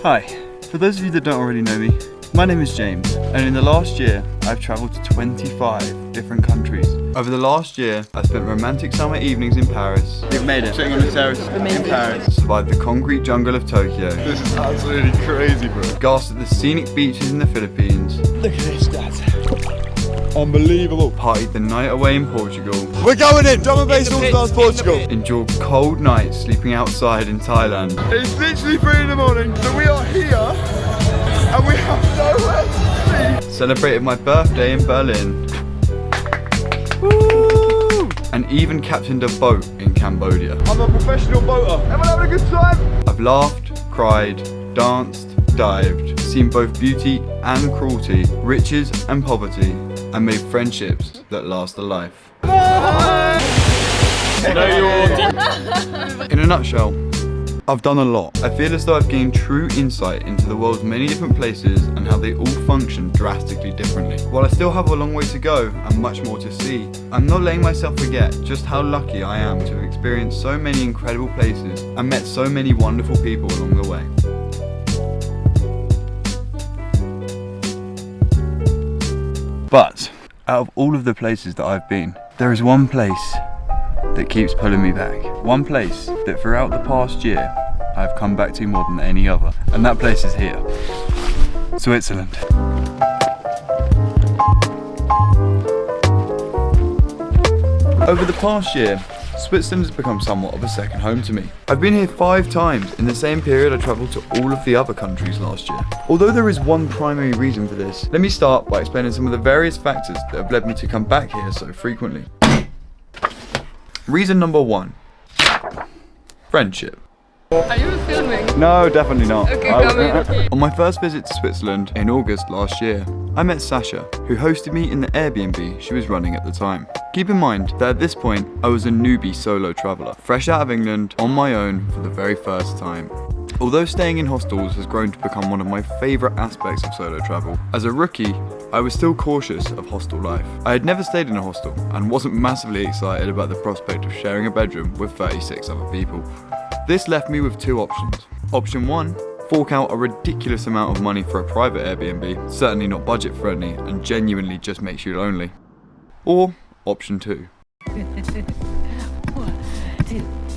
Hi, for those of you that don't already know me, my name is James, and in the last year, I've travelled to 25 different countries. Over the last year, I spent romantic summer evenings in Paris. We've made it. Sitting on the terrace in Paris. Survived the concrete jungle of Tokyo. This is absolutely crazy, bro. Gasped at the scenic beaches in the Philippines. Look at this, guys. Unbelievable. Partied the night away in Portugal. We're going in! Drum and bass all stars Portugal. Endured cold nights sleeping outside in Thailand. It's literally 3 in the morning, and we are here, and we have nowhere to be. Celebrated my birthday in Berlin. Woo! And even captained a boat in Cambodia. I'm a professional boater. Everyone having a good time? I've laughed, cried, danced, dived, seen both beauty and cruelty, riches and poverty, and made friendships that last a life. In a nutshell, I've done a lot. I feel as though I've gained true insight into the world's many different places and how they all function drastically differently. While I still have a long way to go and much more to see, I'm not letting myself forget just how lucky I am to have experienced so many incredible places and met so many wonderful people along the way. But out of all of the places that I've been, there is one place that keeps pulling me back. One place that throughout the past year, I've come back to more than any other. And that place is here, Switzerland. Over the past year, Switzerland has become somewhat of a second home to me. I've been here 5 times in the same period I travelled to all of the other countries last year. Although there is one primary reason for this, let me start by explaining some of the various factors that have led me to come back here so frequently. Reason number 1. Friendship. Are you filming? No, definitely not. Okay, come in. On my first visit to Switzerland in August last year, I met Sasha, who hosted me in the Airbnb she was running at the time. Keep in mind that at this point, I was a newbie solo traveller, fresh out of England, on my own for the very first time. Although staying in hostels has grown to become one of my favourite aspects of solo travel, as a rookie, I was still cautious of hostel life. I had never stayed in a hostel and wasn't massively excited about the prospect of sharing a bedroom with 36 other people. This left me with 2 options. Option 1, fork out a ridiculous amount of money for a private Airbnb, certainly not budget friendly and genuinely just makes you lonely. Or option 2.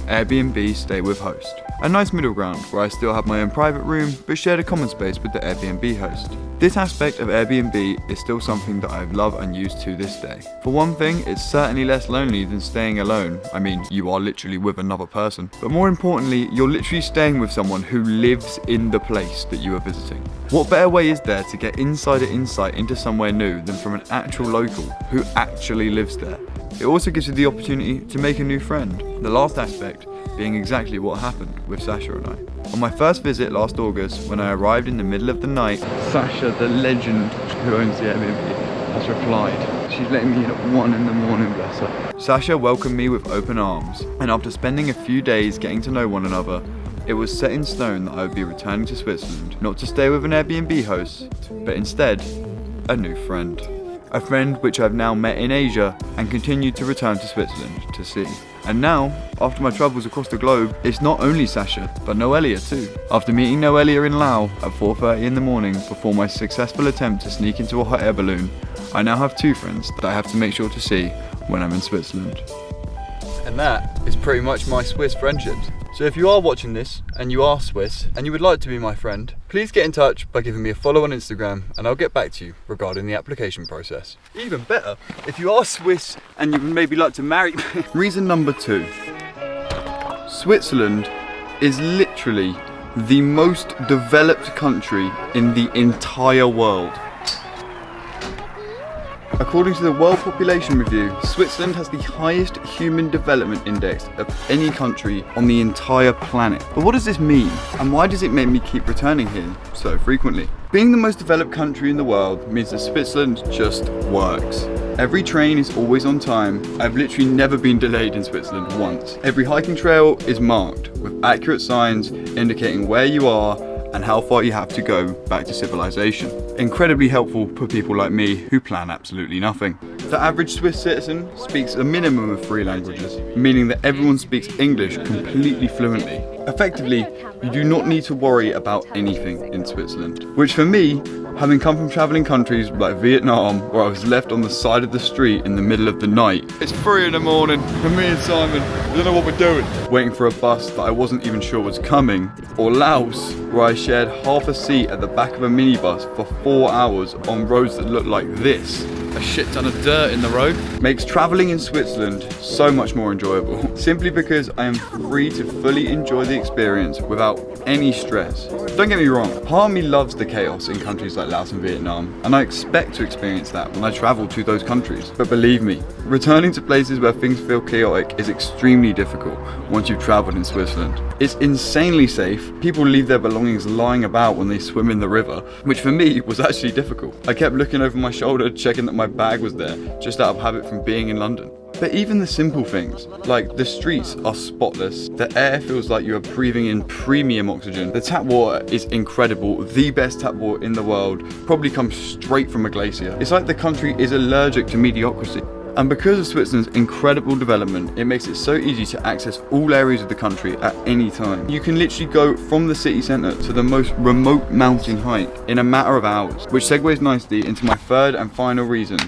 Airbnb stay with host. A nice middle ground where I still have my own private room but shared a common space with the Airbnb host. This aspect of Airbnb is still something that I love and use to this day. For one thing, it's certainly less lonely than staying alone. I mean, you are literally with another person. But more importantly, you're literally staying with someone who lives in the place that you are visiting. What better way is there to get insider insight into somewhere new than from an actual local who actually lives there? It also gives you the opportunity to make a new friend. The last aspect being exactly what happened with Sasha and I. On my first visit last August, when I arrived in the middle of the night, Sasha, the legend who owns the Airbnb, has replied. She's letting me in at 1 in the morning, bless her. Sasha welcomed me with open arms, and after spending a few days getting to know one another, it was set in stone that I would be returning to Switzerland, not to stay with an Airbnb host, but instead, a new friend. A friend which I've now met in Asia and continued to return to Switzerland to see. And now, after my travels across the globe, it's not only Sasha, but Noelia too. After meeting Noelia in Laos at 4:30 in the morning before my successful attempt to sneak into a hot air balloon, I now have 2 friends that I have to make sure to see when I'm in Switzerland. And that is pretty much my Swiss friendships. So if you are watching this and you are Swiss and you would like to be my friend, please get in touch by giving me a follow on Instagram and I'll get back to you regarding the application process. Even better, if you are Swiss and you would maybe like to marry me. Reason number 2. Switzerland is literally the most developed country in the entire world. According to the World Population Review, Switzerland has the highest human development index of any country on the entire planet. But what does this mean? And why does it make me keep returning here so frequently? Being the most developed country in the world means that Switzerland just works. Every train is always on time. I've literally never been delayed in Switzerland once. Every hiking trail is marked with accurate signs indicating where you are and how far you have to go back to civilization. Incredibly helpful for people like me who plan absolutely nothing. The average Swiss citizen speaks a minimum of 3 languages, meaning that everyone speaks English completely fluently. Effectively, you do not need to worry about anything in Switzerland, which for me, having come from travelling countries like Vietnam, where I was left on the side of the street in the middle of the night. It's 3 in the morning, and me and Simon, we don't know what we're doing. Waiting for a bus that I wasn't even sure was coming. Or Laos, where I shared half a seat at the back of a minibus for 4 hours on roads that look like this. A shit ton of dirt in the road. Makes travelling in Switzerland so much more enjoyable. Simply because I am free to fully enjoy the experience without any stress. Don't get me wrong, part of me loves the chaos in countries like Laos and Vietnam, and I expect to experience that when I travel to those countries. But believe me, returning to places where things feel chaotic is extremely difficult once you've travelled in Switzerland. It's insanely safe. People leave their belongings lying about when they swim in the river, which for me was actually difficult. I kept looking over my shoulder, checking that my bag was there, just out of habit from being in London. But even the simple things, like the streets are spotless, the air feels like you are breathing in premium oxygen, the tap water is incredible, the best tap water in the world, probably comes straight from a glacier. It's like the country is allergic to mediocrity. And because of Switzerland's incredible development, it makes it so easy to access all areas of the country at any time. You can literally go from the city centre to the most remote mountain hike in a matter of hours, which segues nicely into my third and final reason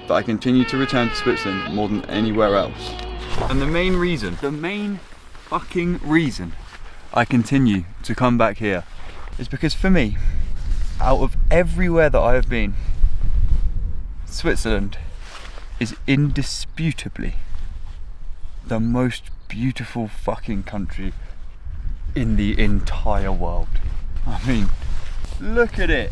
that I continue to return to Switzerland more than anywhere else. And the main fucking reason I continue to come back here is because for me, out of everywhere that I have been, Switzerland is indisputably the most beautiful fucking country in the entire world. I mean, look at it.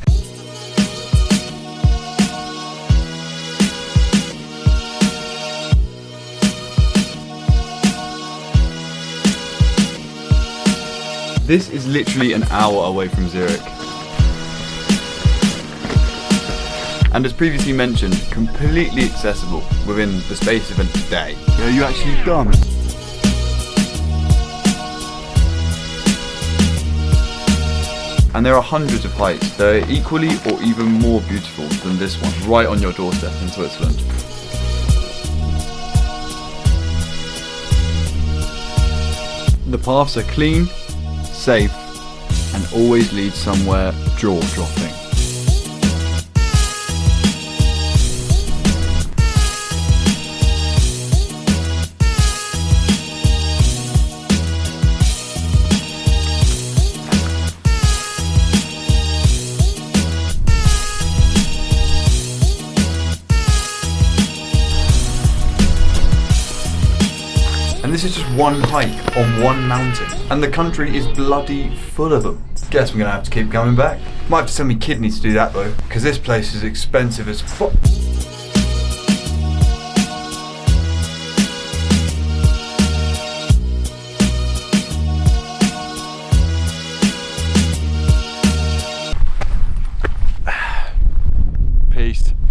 This is literally an hour away from Zurich. And as previously mentioned, completely accessible within the space of a day. Are you actually done? And there are hundreds of hikes that are equally or even more beautiful than this one, right on your doorstep in Switzerland. The paths are clean, safe, and always lead somewhere jaw-dropping. And this is just one hike on one mountain. And the country is bloody full of them. Guess we're gonna have to keep coming back. Might have to sell me kidneys to do that though, because this place is expensive as fuck.